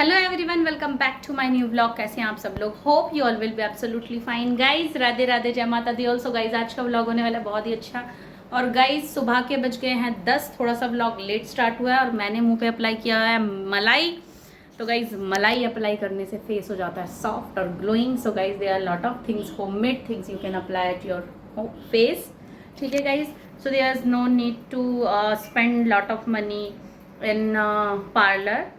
Hello everyone, welcome back to my new blog. कैसे हैं आप सब लोग? Hope you all will be absolutely fine. Guys Radhe Radhe, जय माता दी। ऑल्सो गाइज आज का व्लॉग होने वाला है बहुत ही अच्छा। और गाइज सुबह के बज गए हैं 10, थोड़ा सा व्लॉग लेट स्टार्ट हुआ है और मैंने मुंह पे अप्लाई किया है मलाई। तो गाइज मलाई अप्लाई करने से फेस हो जाता है सॉफ्ट और glowing. So guys there are lot of things, homemade things you can apply at your face. ठीक है guys, so there is no need to spend lot of money in parlour.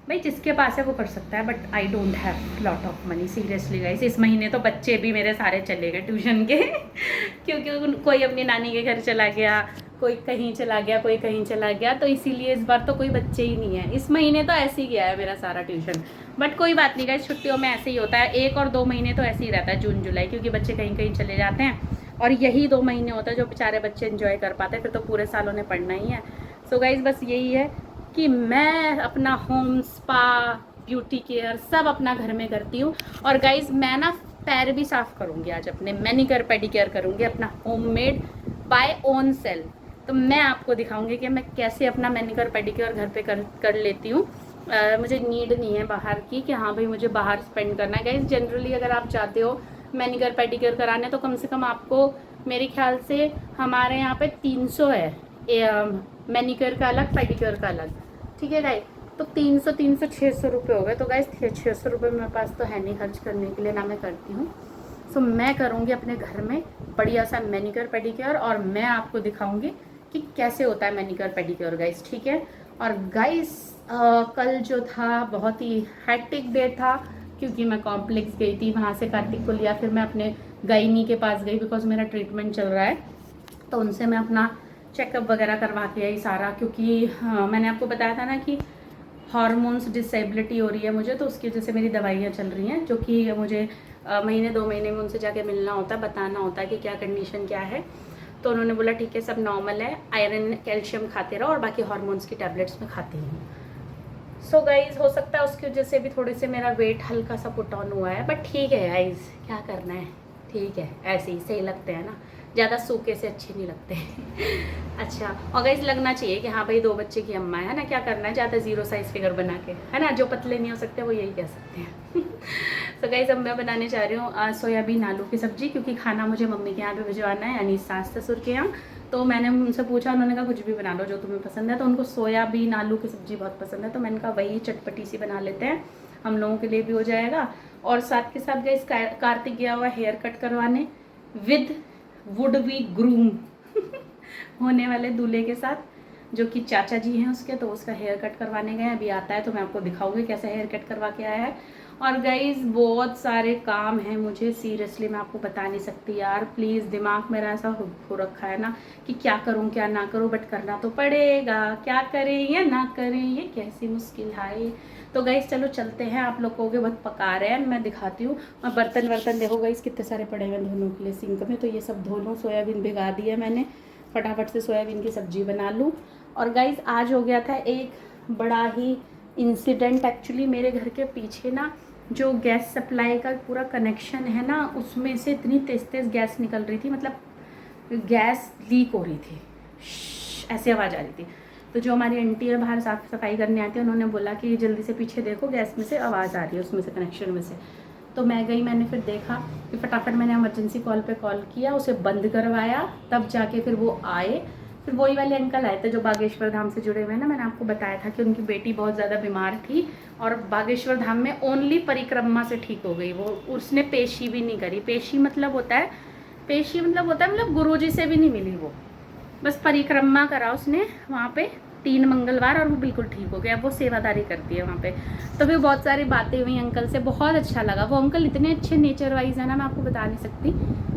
भाई जिसके पास है वो कर सकता है, but I don't have lot of money seriously guys. इस महीने तो बच्चे भी मेरे सारे चले गए ट्यूशन के क्योंकि कोई अपनी नानी के घर चला गया, कोई कहीं चला गया, कोई कहीं चला गया, तो इसीलिए इस बार तो कोई बच्चे ही नहीं है। इस महीने तो ऐसे ही गया है मेरा सारा ट्यूशन, बट कोई बात नहीं गाइस, छुट्टियों में ऐसे ही होता है। 1 और 2 महीने तो ऐसे ही रहता है, जून जुलाई, क्योंकि बच्चे कहीं कहीं चले जाते हैं और यही 2 महीने होता है जो बेचारे बच्चे एंजॉय कर पाते हैं, फिर तो पूरे साल उन्हें पढ़ना ही है। सो गाइज बस यही है कि मैं अपना होम स्पा, ब्यूटी केयर सब अपना घर में करती हूँ। और गाइज मैं ना पैर भी साफ़ करूँगी आज, अपने मैनिक्योर पेडिक्योर करूँगी अपना होममेड बाय ओन सेल्फ। तो मैं आपको दिखाऊंगी कि मैं कैसे अपना मैनिक्योर पेडिक्योर घर पे कर लेती हूँ। मुझे नीड नहीं है बाहर की कि हाँ भाई मुझे बाहर स्पेंड करना है। गाइज जनरली अगर आप जाते हो मैनिक्योर पेडिक्योर कराने तो कम से कम आपको, मेरे ख्याल से हमारे यहाँ पे 300 है मैनिक्योर का अलग, पेडिक्योर का अलग। ठीक है गाइस, तो 300 600 रुपये हो गए। तो गाइस 600 रुपये मेरे पास तो है नहीं खर्च करने के लिए, ना मैं करती हूँ। सो मैं करूँगी अपने घर में बढ़िया सा मैनिक्योर पेडिक्योर और मैं आपको दिखाऊंगी कि कैसे होता है मैनिक्योर पेडिक्योर गाइस। ठीक है। और गाइस कल जो था बहुत ही हैक्टिक डे था, क्योंकि मैं कॉम्प्लेक्स गई थी, वहाँ से कार्तिक को लिया, फिर मैं अपने गायनी के पास गई बिकॉज मेरा ट्रीटमेंट चल रहा है। तो उनसे मैं अपना चेकअप वगैरह करवा के आई सारा, क्योंकि मैंने आपको बताया था ना कि हार्मोन्स डिसेबिलिटी हो रही है मुझे, तो उसकी वजह से मेरी दवाइयाँ चल रही हैं, जो कि मुझे महीने 2 महीने में उनसे जाके मिलना होता है, बताना होता है कि क्या कंडीशन क्या है। तो उन्होंने बोला ठीक है सब नॉर्मल है, आयरन कैल्शियम खाते रहो और बाकी हार्मोन्स की टैबलेट्स में खाती हूँ। सो गाइज हो सकता है उसकी वजह से भी थोड़े से मेरा वेट हल्का सा पुट ऑन हुआ है, बट ठीक है गाइज, क्या करना है, ठीक है, ऐसे ही सही लगते हैं ना, ज़्यादा सूखे से अच्छे नहीं लगते अच्छा, और गाइस लगना चाहिए कि हाँ भाई 2 बच्चे की अम्मा है ना, क्या करना है ज़्यादा ज़ीरो साइज़ फिगर बना के, है ना। जो पतले नहीं हो सकते वो यही कह सकते हैं तो गाइस अब मैं बनाने जा रही हूँ सोयाबीन आलू की सब्ज़ी, क्योंकि खाना मुझे मम्मी के यहाँ पे भिजवाना है, यानी सास ससुर के यहाँ। तो मैंने उनसे पूछा, उन्होंने कहा कुछ भी बना लो जो तुम्हें पसंद है। तो उनको सोयाबीन आलू की सब्ज़ी बहुत पसंद है, तो मैंने कहा वही चटपटी सी बना लेते हैं, हम लोगों के लिए भी हो जाएगा। और साथ के साथ गाइस कार्तिक गया हुआ हेयर कट करवाने विद वुड बी ग्रूम होने वाले दूल्हे के साथ, जो कि चाचा जी हैं उसके, तो उसका हेयर कट करवाने गए। अभी आता है तो मैं आपको दिखाऊंगी कैसे हेयर कट करवा के आया है। और गाइज बहुत सारे काम हैं मुझे, सीरियसली मैं आपको बता नहीं सकती यार। प्लीज़, दिमाग मेरा ऐसा हो रखा है ना कि क्या करूं क्या ना करूं, बट करना तो पड़ेगा, क्या करें या ना करें, ये कैसी मुश्किल है। तो गाइज चलो चलते हैं, आप लोग कहोगे बहुत पका रहे हैं, मैं दिखाती हूँ। और बर्तन देखो गाइज कितने सारे पड़े हुए धोने के लिए सिंक में, तो ये सब धो लूँ। सोयाबीन भिगा दी है मैंने, फटाफट से सोयाबीन की सब्जी बना लूँ। और गाइज आज हो गया था एक बड़ा ही इंसिडेंट। एक्चुअली मेरे घर के पीछे ना जो गैस सप्लाई का पूरा कनेक्शन है ना, उसमें से इतनी तेज़ तेज़ गैस निकल रही थी, मतलब गैस लीक हो रही थी, ऐसे आवाज़ आ रही थी। तो जो हमारी आंटी है बाहर साफ़ सफाई करने आती है, उन्होंने बोला कि जल्दी से पीछे देखो, गैस में से आवाज़ आ रही है, उसमें से कनेक्शन में से। तो मैं गई, मैंने फिर देखा कि फटाफट मैंने इमरजेंसी कॉल पे कॉल किया, उसे बंद करवाया, तब जाके फिर वो आए। फिर वही वाले अंकल आए थे जो बागेश्वर धाम से जुड़े हुए हैं ना, मैंने आपको बताया था कि उनकी बेटी बहुत ज़्यादा बीमार थी और बागेश्वर धाम में ओनली परिक्रमा से ठीक हो गई वो। उसने पेशी भी नहीं करी। पेशी मतलब होता है, मतलब गुरुजी से भी नहीं मिली वो, बस परिक्रमा करा उसने वहाँ पे 3 मंगलवार और वो बिल्कुल ठीक हो गया। वो सेवादारी करती है वहाँ पे। तो फिर बहुत सारी बातें हुई अंकल से, बहुत अच्छा लगा। वो अंकल इतने अच्छे नेचर वाइज है ना, मैं आपको बता नहीं सकती।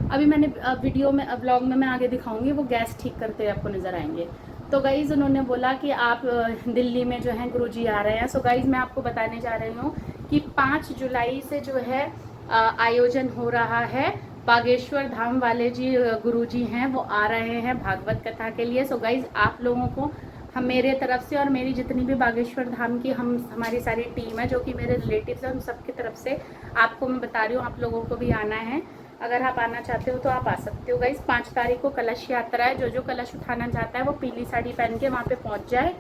अभी मैंने वीडियो में, ब्लॉग में मैं आगे दिखाऊंगी, वो गैस ठीक करते हुए आपको नज़र आएंगे। तो गाइज़ उन्होंने बोला कि आप दिल्ली में जो है गुरुजी आ रहे हैं। सो गाइज़ मैं आपको बताने जा रही हूँ कि 5 जुलाई से जो है आयोजन हो रहा है। बागेश्वर धाम वाले जी गुरुजी हैं, वो आ रहे हैं भागवत कथा के लिए। सो गाइज़ आप लोगों को, हम मेरे तरफ से और मेरी जितनी भी बागेश्वर धाम की हमारी सारी टीम है, जो कि मेरे रिलेटिव्स हैं, उन सबकी तरफ से आपको मैं बता रही हूँ, आप लोगों को भी आना है। अगर आप आना चाहते हो तो आप आ सकते हो गाइस। 5 तारीख को कलश यात्रा है। जो कलश उठाना चाहता है वो पीली साड़ी पहन के वहाँ पे पहुँच जाए।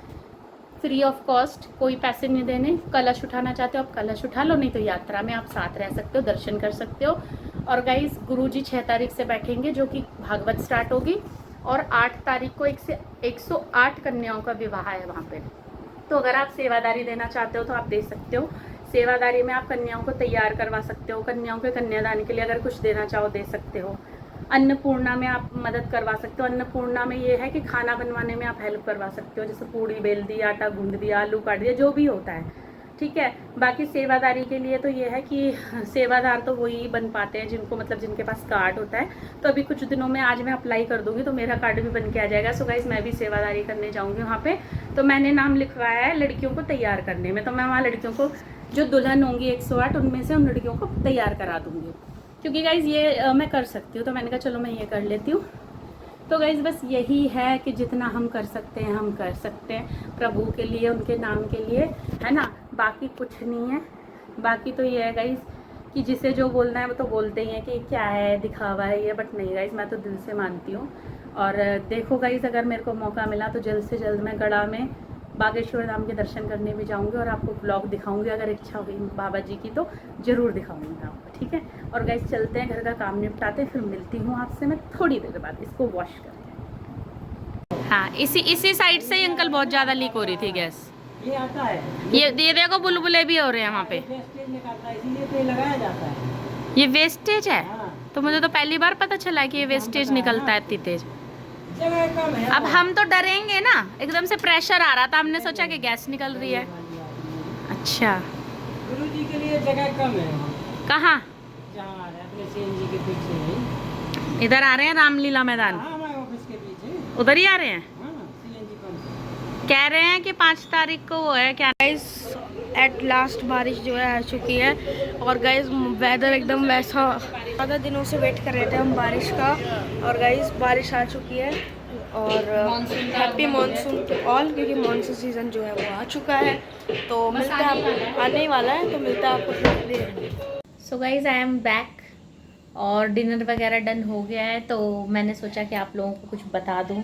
फ्री ऑफ कॉस्ट, कोई पैसे नहीं देने। कलश उठाना चाहते हो आप कलश उठा लो, नहीं तो यात्रा में आप साथ रह सकते हो, दर्शन कर सकते हो। और गाइस गुरुजी 6 तारीख से बैठेंगे, जो कि भागवत स्टार्ट होगी, और 8 तारीख को 108 कन्याओं का विवाह है वहाँ पे। तो अगर आप सेवादारी देना चाहते हो तो आप दे सकते हो। सेवादारी में आप कन्याओं को तैयार करवा सकते हो, कन्याओं के कन्यादान के लिए अगर कुछ देना चाहो दे सकते हो। अन्नपूर्णा में आप मदद करवा सकते हो। अन्नपूर्णा में ये है कि खाना बनवाने में आप हेल्प करवा सकते हो, जैसे पूड़ी बेल दी, आटा गूंद दिया, आलू काट दिया, जो भी होता है, ठीक है। बाकी सेवादारी के लिए तो ये है कि सेवादार तो वही बन पाते हैं जिनको मतलब जिनके पास कार्ड होता है। तो अभी कुछ दिनों में आज मैं अप्लाई कर दूंगी तो मेरा कार्ड भी बन के आ जाएगा। सो गाइस मैं भी सेवादारी करने जाऊंगी वहाँ पे। तो मैंने नाम लिखवाया है लड़कियों को तैयार करने में। तो मैं वहाँ लड़कियों को जो दुल्हन होंगी 108 उनमें से उन लड़कियों को तैयार करा दूंगी, क्योंकि गाइज ये मैं कर सकती हूँ। तो मैंने कहा चलो मैं ये कर लेती हूँ। तो गाइज बस यही है कि जितना हम कर सकते हैं हम कर सकते हैं प्रभु के लिए, उनके नाम के लिए, है ना। बाकी कुछ नहीं है। बाकी तो ये है गाइज कि जिसे जो बोलना है वो तो बोलते ही हैं कि क्या है दिखावा है ये, बट नहीं गाइज मैं तो दिल से मानती हूँ। और देखो गाइज अगर मेरे को मौका मिला तो जल्द से जल्द मैं गढ़ा में बागेश्वर धाम के दर्शन करने भी जाऊंगी और आपको ब्लॉग दिखाऊंगी। अगर इच्छा हुई बाबा जी की तो ज़रूर दिखाऊंगी मैं आपको, ठीक है। और गाइस चलते हैं, घर का काम निपटाते हैं, फिर मिलती हूँ आपसे मैं थोड़ी देर बाद। इसको वॉश करके। हाँ इसी साइड से ही अंकल बहुत ज़्यादा लीक हो रही थी गैस। ये आता है, ये देखो बुलबुले भी हो रहे हैं वहाँ पे। वेस्टेज निकालता है, इसीलिए तो ये लगाया जाता है। ये वेस्टेज है? हाँ। तो मुझे तो पहली बार पता चला कि ये वेस्टेज निकलता है इतनी तेज। जगह कम है। अब हम तो डरेंगे ना, एकदम से प्रेशर आ रहा था, हमने सोचा कि गैस निकल रही है। अच्छा गुरु जी के लिए जगह कम है। कहाँ? जहाँ आ रहे हैं अपने सीएनजी के पीछे ही। इधर आ रहे हैं रामलीला मैदान? हाँ हमारे ऑफिस के पीछे। उधर ही आ रहे हैं? हाँ सीएनजी पंप। कह रहे हैं कि 5 तारीख को वो है क्या। गाइस एट लास्ट बारिश जो है आ चुकी है, और गाइस वेदर एकदम वैसा, ज़्यादा दिनों से वेट कर रहे थे हम बारिश का, और गाइस बारिश आ चुकी है। और हैप्पी मानसून टू ऑल, क्योंकि मानसून सीज़न जो है वो आ चुका है। तो मिलता है आपको, आने ही वाला है, तो मिलता है आपको थोड़ी देर में। So guys I am back और डिनर वगैरह डन हो गया है। तो मैंने सोचा कि आप लोगों को कुछ बता दूं।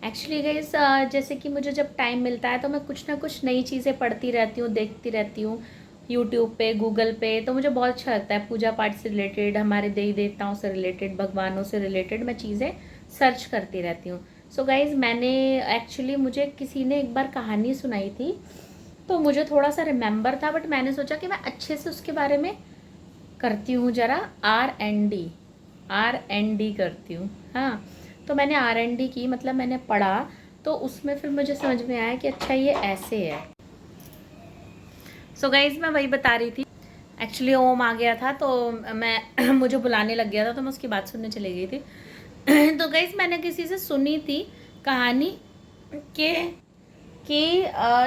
एक्चुअली गाइस जैसे कि मुझे जब टाइम मिलता है तो मैं कुछ ना कुछ नई चीज़ें पढ़ती रहती हूँ, देखती रहती हूँ यूट्यूब पे, गूगल पे। तो मुझे बहुत अच्छा लगता है पूजा पाठ से रिलेटेड, हमारे देवी देवताओं से रिलेटेड, भगवानों से रिलेटेड मैं चीज़ें सर्च करती रहती हूँ। सो गाइस मैंने एक्चुअली, मुझे किसी ने एक बार कहानी सुनाई थी तो मुझे थोड़ा सा रिमेंबर था, बट मैंने सोचा कि मैं अच्छे से उसके बारे में करती हूँ ज़रा R&D करती हूँ। हाँ तो मैंने R&D की, मतलब मैंने पढ़ा, तो उसमें फिर मुझे समझ में आया कि अच्छा ये ऐसे है। सो गाइज मैं वही बता रही थी। एक्चुअली ओम आ गया था तो मैं मुझे बुलाने लग गया था तो मैं उसकी बात सुनने चली गई थी। तो गाइज मैंने किसी से सुनी थी कहानी कि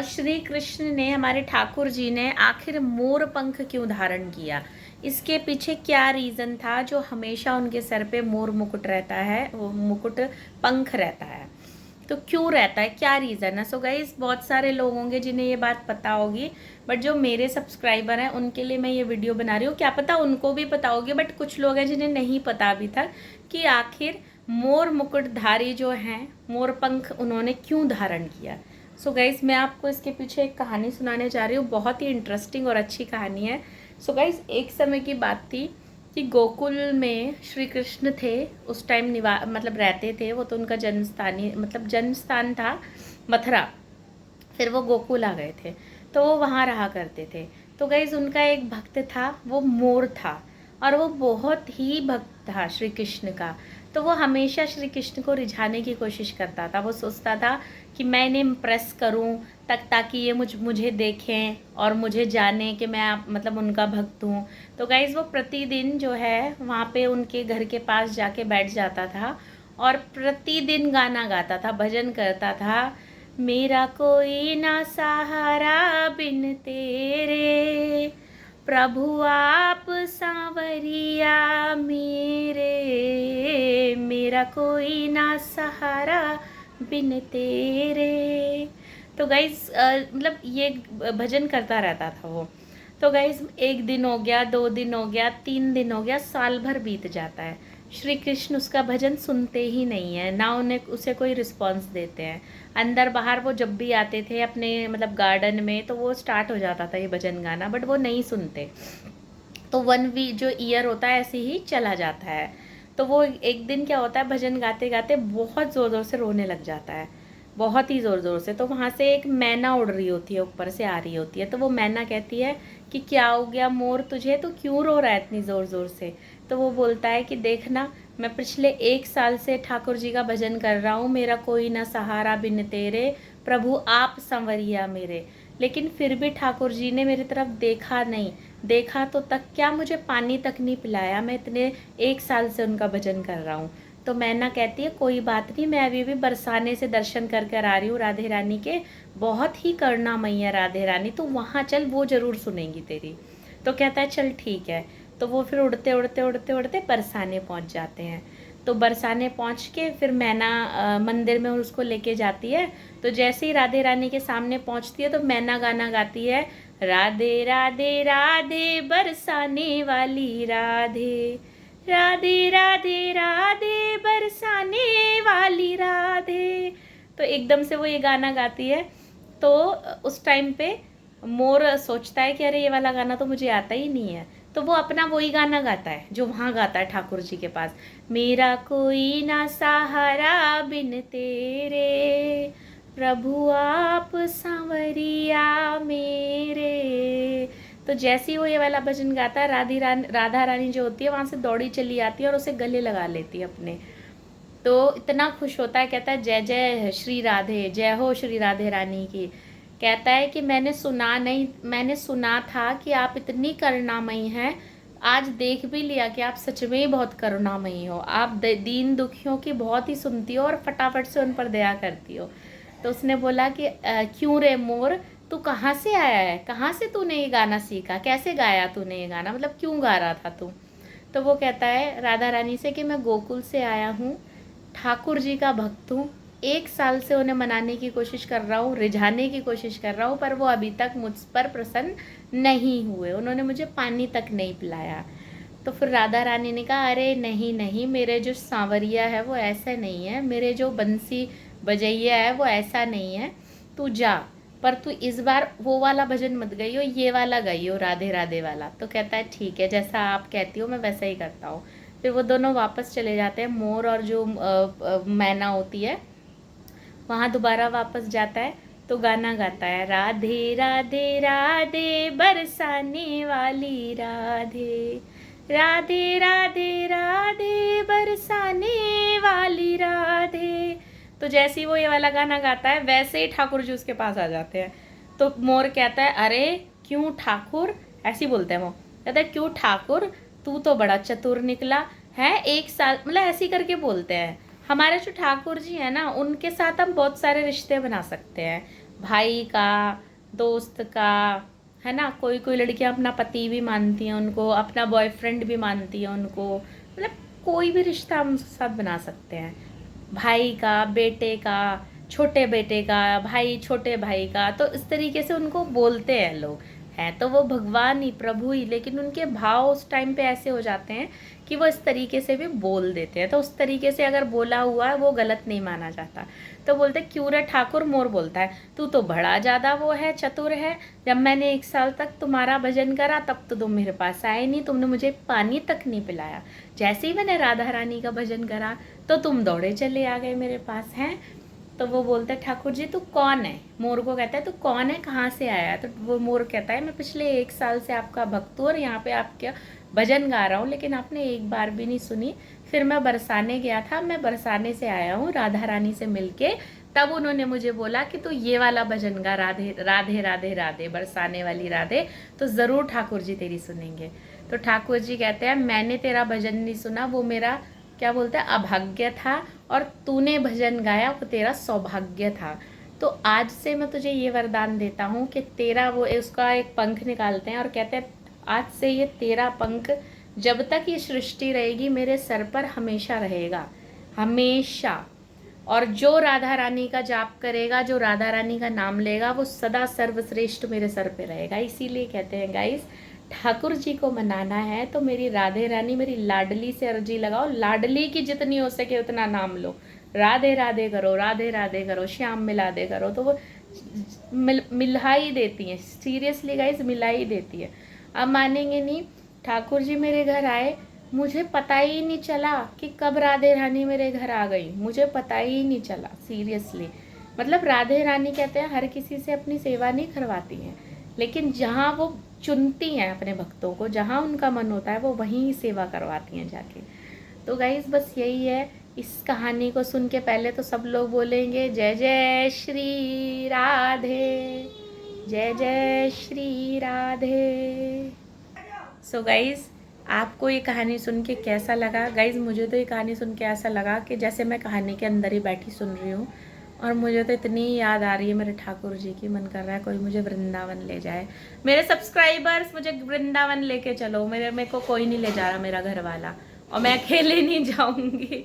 श्री कृष्ण ने, हमारे ठाकुर जी ने आखिर मोर पंख क्यों धारण किया, इसके पीछे क्या रीज़न था जो हमेशा उनके सर पे मोर मुकुट रहता है, वो मुकुट पंख रहता है, तो क्यों रहता है, क्या रीज़न है। सो गाइस बहुत सारे लोग होंगे जिन्हें ये बात पता होगी, बट जो मेरे सब्सक्राइबर हैं उनके लिए मैं ये वीडियो बना रही हूँ। क्या पता उनको भी पता होगी, बट कुछ लोग हैं जिन्हें नहीं पता अभी तक कि आखिर मोर मुकुटधारी जो हैं, मोर पंख उन्होंने क्यों धारण किया। सो गाइस मैं आपको इसके पीछे एक कहानी सुनाने जा रही हूँ, बहुत ही इंटरेस्टिंग और अच्छी कहानी है। सो गाइस एक समय की बात थी कि गोकुल में श्री कृष्ण थे, उस टाइम मतलब रहते थे, वो तो उनका जन्म स्थान था मथुरा, फिर वो गोकुल आ गए थे तो वो वहाँ रहा करते थे। तो गाइस उनका एक भक्त था, वो मोर था, और वो बहुत ही भक्त था श्री कृष्ण का। तो वो हमेशा श्री कृष्ण को रिझाने की कोशिश करता था। वो सोचता था कि मैं इन्हें इम्प्रेस करूं ताकि ये मुझे देखें और मुझे जाने कि मैं मतलब उनका भक्त हूँ। तो गाइज़ वो प्रतिदिन जो है वहाँ पे उनके घर के पास जाके बैठ जाता था और प्रतिदिन गाना गाता था, भजन करता था। मेरा कोई ना सहारा बिन तेरे, प्रभु आप सांवरिया मेरे, मेरा कोई ना सहारा बिन तेरे। तो गाइस मतलब ये भजन करता रहता था वो। तो गाइस 1 दिन हो गया, 2 दिन हो गया, 3 दिन हो गया, साल भर बीत जाता है। श्री कृष्ण उसका भजन सुनते ही नहीं है, ना उन्हें उसे कोई रिस्पॉन्स देते हैं। अंदर बाहर वो जब भी आते थे अपने मतलब गार्डन में, तो वो स्टार्ट हो जाता था ये भजन गाना, बट वो नहीं सुनते। तो 1 वीक जो ईयर होता है ऐसे ही चला जाता है। तो वो एक दिन क्या होता है, भजन गाते गाते बहुत ज़ोर ज़ोर से रोने लग जाता है, बहुत ही ज़ोर ज़ोर से। तो वहाँ से एक मैना उड़ रही होती है, ऊपर से आ रही होती है। तो वो मैना कहती है कि क्या हो गया मोर तुझे, तो क्यों रो रहा है इतनी ज़ोर ज़ोर से। तो वो बोलता है कि देखना, मैं पिछले 1 साल से ठाकुर जी का भजन कर रहा हूँ, मेरा कोई ना सहारा बिन तेरे, प्रभु आप संवरिया मेरे। लेकिन फिर भी ठाकुर जी ने मेरी तरफ देखा नहीं, देखा तो तक क्या, मुझे पानी तक नहीं पिलाया, मैं इतने 1 साल से उनका भजन कर रहा हूँ। तो मैना कहती है कोई बात नहीं, मैं अभी भी बरसाने से दर्शन कर कर आ रही हूँ राधे रानी के, बहुत ही करुणामयी है राधे रानी, तो वहाँ चल, वो ज़रूर सुनेंगी तेरी। तो कहता है चल ठीक है। तो वो फिर उड़ते उड़ते उड़ते उड़ते बरसाने पहुँच जाते हैं। तो बरसाने पहुँच के फिर मैना मंदिर में उसको लेके जाती है। तो जैसे ही राधे रानी के सामने पहुँचती है तो मैना गाना गाती है, राधे राधे राधे बरसाने वाली राधे, राधे राधे राधे बरसाने वाली राधे। तो एकदम से वो ये गाना गाती है। तो उस टाइम पे मोर सोचता है कि अरे ये वाला गाना तो मुझे आता ही नहीं है। तो वो अपना वही गाना गाता है जो वहाँ गाता है ठाकुर जी के पास, मेरा कोई ना सहारा बिन तेरे, प्रभु आप सांवरिया मेरे। तो जैसे ही वो ये वाला भजन गाता है, राधा रानी जो होती है वहाँ से दौड़ी चली आती है और उसे गले लगा लेती है अपने। तो इतना खुश होता है, कहता है जय जय श्री राधे, जय हो श्री राधे रानी की। कहता है कि मैंने सुना था कि आप इतनी करुणामयी हैं, आज देख भी लिया कि आप सच में ही बहुत करुणामयी हो, आप दीन दुखियों की बहुत ही सुनती हो और फटाफट से उन पर दया करती हो। तो उसने बोला कि क्यों रे मोर, तू कहाँ से आया है, कहाँ से तूने ये गाना सीखा, कैसे गाया तूने ये गाना, मतलब क्यों गा रहा था तू। तो वो कहता है राधा रानी से कि मैं गोकुल से आया हूँ, ठाकुर जी का भक्त हूँ, 1 साल से उन्हें मनाने की कोशिश कर रहा हूँ, रिझाने की कोशिश कर रहा हूँ, पर वो अभी तक मुझ पर प्रसन्न नहीं हुए, उन्होंने मुझे पानी तक नहीं पिलाया। तो फिर राधा रानी ने कहा अरे नहीं नहीं, मेरे जो सांवरिया है वो ऐसा नहीं है, मेरे जो बंसी बजैया है वो ऐसा नहीं है, तू जा, पर तू इस बार वो वाला भजन मत गाइयो, ये वाला गाइयो राधे राधे वाला। तो कहता है ठीक है, जैसा आप कहती हो मैं वैसा ही करता हूँ। फिर वो दोनों वापस चले जाते हैं, मोर और जो मैना होती है वहाँ दोबारा वापस जाता है। तो गाना गाता है, राधे राधे राधे बरसाने वाली राधे, राधे राधे राधे बरसाने वाली राधे। तो जैसे ही वो ये वाला गाना गाता है वैसे ही ठाकुर जी उसके पास आ जाते हैं। तो मोर कहता है अरे क्यों ठाकुर, ऐसे ही बोलते हैं वो, कहता है क्यों ठाकुर, तू तो बड़ा चतुर निकला है, 1 साल, मतलब ऐसे ही करके बोलते हैं। हमारे जो ठाकुर जी हैं ना, उनके साथ हम बहुत सारे रिश्ते बना सकते हैं, भाई का, दोस्त का, है ना। कोई कोई लड़कियां अपना पति भी मानती हैं उनको, अपना बॉयफ्रेंड भी मानती हैं उनको, मतलब कोई भी रिश्ता हम उसके साथ बना सकते हैं, भाई का, बेटे का, छोटे बेटे का, भाई छोटे भाई का। तो इस तरीके से उनको बोलते हैं लोग, हैं तो वो भगवान ही, प्रभु ही, लेकिन उनके भाव उस टाइम पे ऐसे हो जाते हैं कि वो इस तरीके से भी बोल देते हैं। तो उस तरीके से अगर बोला हुआ है वो गलत नहीं माना जाता। तो बोलते क्यों रे ठाकुर, मोर बोलता है तू तो बड़ा ज़्यादा वो है, चतुर है, जब मैंने 1 साल तक तुम्हारा भजन करा तब तो तुम मेरे पास आए नहीं, तुमने मुझे पानी तक नहीं पिलाया, जैसे ही मैंने राधा रानी का भजन करा तो तुम दौड़े चले आ गए मेरे पास हैं। तो वो बोलता है ठाकुर जी तू कौन है, मोर को कहता है तू कौन है, कहाँ से आया है। तो वो मोर कहता है मैं पिछले 1 साल से आपका भक्त हूँ और यहाँ पे आपका भजन गा रहा हूँ, लेकिन आपने एक बार भी नहीं सुनी। फिर मैं बरसाने गया था, मैं बरसाने से आया हूँ राधा रानी से मिलके, तब उन्होंने मुझे बोला कि तू ये वाला भजन गा, राधे राधे राधे राधे बरसाने वाली राधे, तो ज़रूर ठाकुर जी तेरी सुनेंगे। तो ठाकुर जी कहते हैं मैंने तेरा भजन नहीं सुना, वो मेरा क्या बोलते हैं अभाग्य था, और तूने भजन गाया वो तेरा सौभाग्य था। तो आज से मैं तुझे ये वरदान देता हूँ कि तेरा वो उसका एक पंख निकालते हैं और कहते हैं आज से ये तेरा पंख जब तक ये सृष्टि रहेगी मेरे सर पर हमेशा रहेगा, हमेशा। और जो राधा रानी का जाप करेगा, जो राधा रानी का नाम लेगा, वो सदा सर्वश्रेष्ठ मेरे सर पे रहेगा। इसीलिए कहते हैं गाइस, ठाकुर जी को मनाना है तो मेरी राधे रानी, मेरी लाडली से अर्जी लगाओ, लाडली की जितनी हो सके उतना नाम लो, राधे राधे करो, राधे राधे करो, श्याम मिला दे करो, तो वो मिला ही देती हैं। सीरियसली गाइज, मिला ही देती है। अब मानेंगे नहीं, ठाकुर जी मेरे घर आए, मुझे पता ही नहीं चला कि कब राधे रानी मेरे घर आ गई, मुझे पता ही नहीं चला सीरियसली। मतलब राधे रानी कहते हैं हर किसी से अपनी सेवा नहीं करवाती हैं, लेकिन जहाँ वो चुनती हैं अपने भक्तों को, जहाँ उनका मन होता है वो वहीं सेवा करवाती हैं जाके। तो गाइज बस यही है। इस कहानी को सुन के पहले तो सब लोग बोलेंगे जय जय श्री राधे, जय जय श्री राधे। सो गाइज, आपको ये कहानी सुन के कैसा लगा? गाइज मुझे तो ये कहानी सुन के ऐसा लगा कि जैसे मैं कहानी के अंदर ही बैठी सुन रही हूँ, और मुझे तो इतनी याद आ रही है मेरे ठाकुर जी की, मन कर रहा है कोई मुझे वृंदावन ले जाए। मेरे सब्सक्राइबर्स, मुझे वृंदावन लेके चलो। मेरे को कोई नहीं ले जा रहा, मेरा घर वाला, और मैं अकेले नहीं जाऊंगी,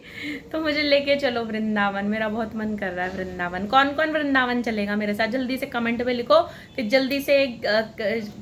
तो मुझे लेके चलो वृंदावन। मेरा बहुत मन कर रहा है वृंदावन। कौन कौन वृंदावन चलेगा मेरे साथ? जल्दी से कमेंट में लिखो कि जल्दी से एक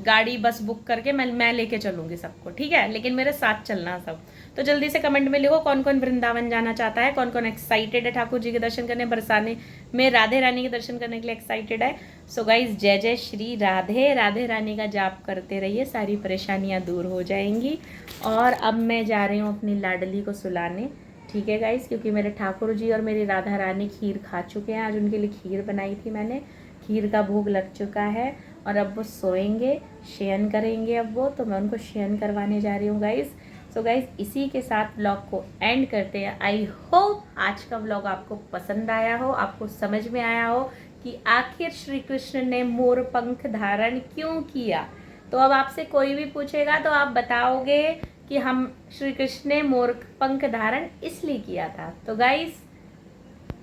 गाड़ी बस बुक करके मैं लेके चलूंगी सबको, ठीक है? लेकिन मेरे साथ चलना सब। तो जल्दी से कमेंट में लिखो कौन कौन वृंदावन जाना चाहता है, कौन कौन एक्साइटेड है ठाकुर जी के दर्शन करने, बरसाने में राधे रानी के दर्शन करने के लिए एक्साइटेड है। सो गाइज, जय जय श्री राधे। राधे रानी का जाप करते रहिए, सारी परेशानियां दूर हो जाएंगी। और अब मैं जा रही हूँ अपनी लाडली को सुलाने, ठीक है गाइज? क्योंकि मेरे ठाकुर जी और मेरी राधा रानी खीर खा चुके हैं। आज उनके लिए खीर बनाई थी मैंने, खीर का भोग लग चुका है, और अब वो सोएंगे, शयन करेंगे अब वो, तो मैं उनको शयन करवाने जा रही हूँ गाइज। सो गाइज, इसी के साथ ब्लॉग को एंड करते हैं। आई होप आज का ब्लॉग आपको पसंद आया हो, आपको समझ में आया हो कि आखिर श्री कृष्ण ने मोर पंख धारण क्यों किया। तो अब आपसे कोई भी पूछेगा तो आप बताओगे कि हम श्री कृष्ण ने मोर पंख धारण इसलिए किया था। तो गाइज,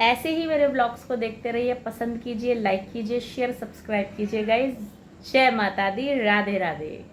ऐसे ही मेरे ब्लॉग्स को देखते रहिए, पसंद कीजिए, लाइक कीजिए, शेयर, सब्सक्राइब कीजिए गाइज। जय माता दी, राधे राधे।